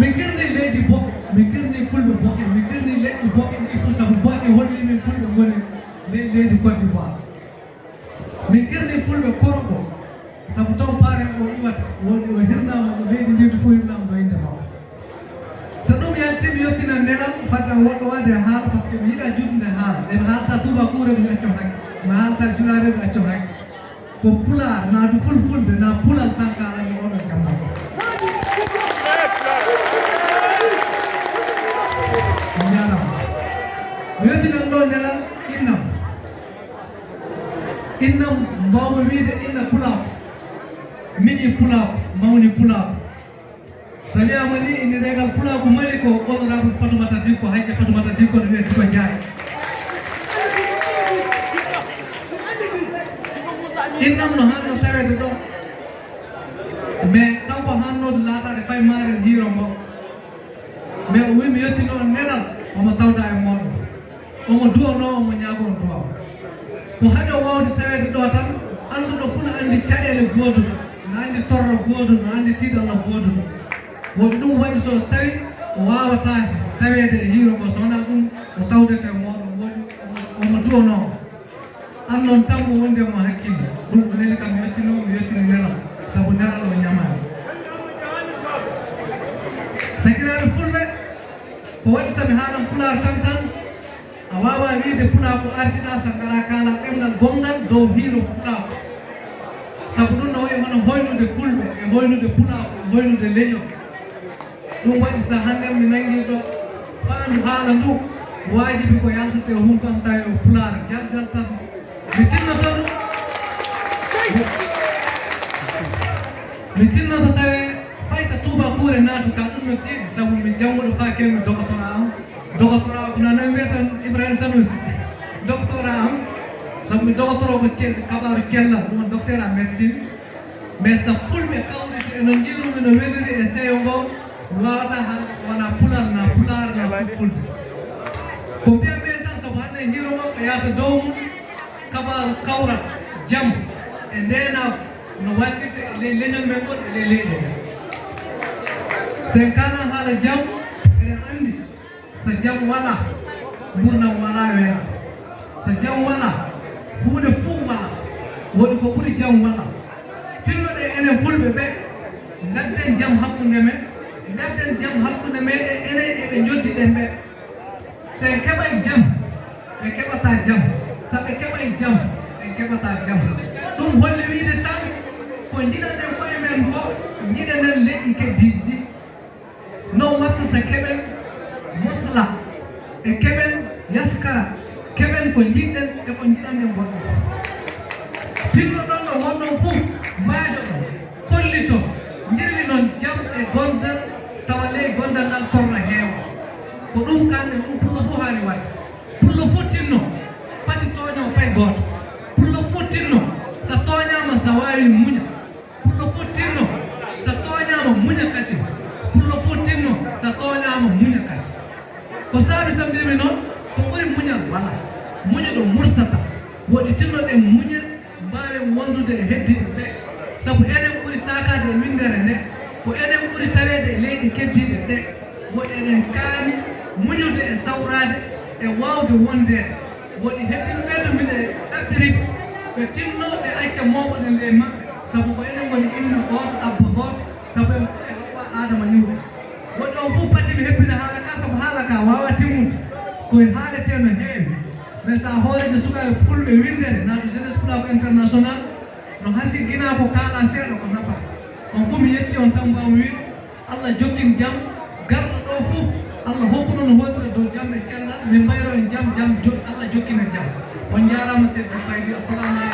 min kirni leydi boɓe min kirni fulɓe boɓe min kirni leƴƴi boɓe ɗi fof sabu boɓe holli min fulɓe ngoni leydi Côte d'Ivoire min kirni fulɓe korgo sabu taw paare o iwata woni o hirnama ɗo leydi ndi fof hirnama ɗo inde makko so ɗum yalti mi yettina nenam faddan woɗɗo wadde haala par ce que mi yiɗa jutde haala ɓe mi haalta tubakoore mi acco hakke mi haalta julare mi acco hakke ko pular na du fulfulde na pulal tan kalani oɗo jamma mi jarama mi yettinan ɗo nelal innam mbawmi wiide inna Pulaaku miñi Pulaaku mawni Pulaaku so wiyama ni indi regal Pulaaku mali ko honorable Fatoumata Dikko hajja Fatoumata Dikko no wiye Dikko Ndiaye innam no hanno tawede ɗo mais kanko hannode laatade fay maaren hiiro ngo mais o wi mi yettino nelal omo tawda e moɗon omo duwano omo ñaagono duwaw ko haɗo wawde tawede ɗo tan annduɗo funa anndi caɗele gooduɗo no anndi torro gooduɗo no anndi tiiɗalla gooduɗo woni ɗum waɗi so tawi o wawata tawede e hiiro ngo so wona ɗum o tawdete moɗon woɗi omo duwanoo an noon tan mo wonde mo hakkille ɗum ko neli kam mi yettino nelal sabu nelal o ñamani sakiraaɓe fulɓe ko waɗi somi haalan pular tan a wawa wiide Pulaaku ardiɗa so ngara kala ɗemgal gongal dow hiiro Pulaaku sabu ɗum no wayi hono hoynude fulɓe e hoynude Pulaaku e hoynude leñol ɗum waɗi so hande mi nangi ɗo faandu haala ndu wajibi ko yaltate hunko am tawi o pular jaldal tan mi tinnoto tawe fayta tubakoore naatu ka ɗum no tiiɗi sabu mi jannguɗo fa kemi dogotora ko nana wiyatan Ibrahima Sanusi dogotora am sabu mi dogotoro ko kabaru cellal ɗum docteur en médecine mais so fulɓe kawriti eno jiirumi no weliri e seyo ngo mi wawata han wona pular na fulɓe ko mbiyamɓe tan sabu hande hiiro mo ɓe yahata dow mum kabaru kawrat jam e ndena no wattirte e ley leñol men gon e ley leyɗe men sen kalan haala jam eɗen andi so jam wala gurdam wala weera so jam wala hunde fuu wala woɗi ko ɓuri jam wala tinnoɗe enen fulɓe ɓe gadden jam hakkunde men gadden jam hakkunde meɗen enen eɓe joddiɗen ɓe sen keɓay jam ɓe keɓata jam so ɓe keɓay jam ɓe keɓata jam ɗum holli wiide tan ko jiɗanen koye men ko jiɗanen leƴƴi keddiɗi ɗi non watta so keɓen mosla e keɓen yaskara keɓen ko jiɗɗen e ko jiɗanen goɗɗo tinno ɗon ɗo wonɗon fof mbaajo ɗon kollito jirwi noon jam e gondal tawa ley gondal ngal torna heewa ko ɗum kanɗe ɗum pullo fof haani waɗde pullo fof tinno pati tooño fay gooto pullo fof tinno so tooñaama so waawi muña pullo fof tinno so tooñaama muña kasi pullo fof tinno so tooñaama muña kasi ko saabi so mbimi noon ko ɓuri muñal wala muña ɗo mursata woɗi tinnoɗe muña mbaawen wondude e heddiɓe ɓe sabu enen ɓuri sakade e windere nde ko enen ɓuri taweede e leyɗi keddiɗe ɗe woɗi eɗen kaani muñude e sawrade e wawde wondede woɗi heddiɓe ɓe to mbiɗe ɗaɓɓiriɓe ɓe tinno ɓe acca mawɓoɗe nde maɓɓe sabu ko enen woni innu goto abba goto sabu e hoɓɓa adama yuuɓe woɗɗi on fof pati mi hebbine haala ka sabu haala ka wawa timmude koye haalete no heewi mais sa hoorejo sukaɓe fulɓe windere nato jeunesse Pulaaku international no hasi gina ko kaala seeɗa ko nafata on fof mi yetti on tan mbawmi wiide Allah jokkin jam garɗo ɗo fof Allah hokkuɗo no hoytore dow jam e cellal min mbayro en jam Allah jokkina jam on jarama teddi faydi assalamu aleykum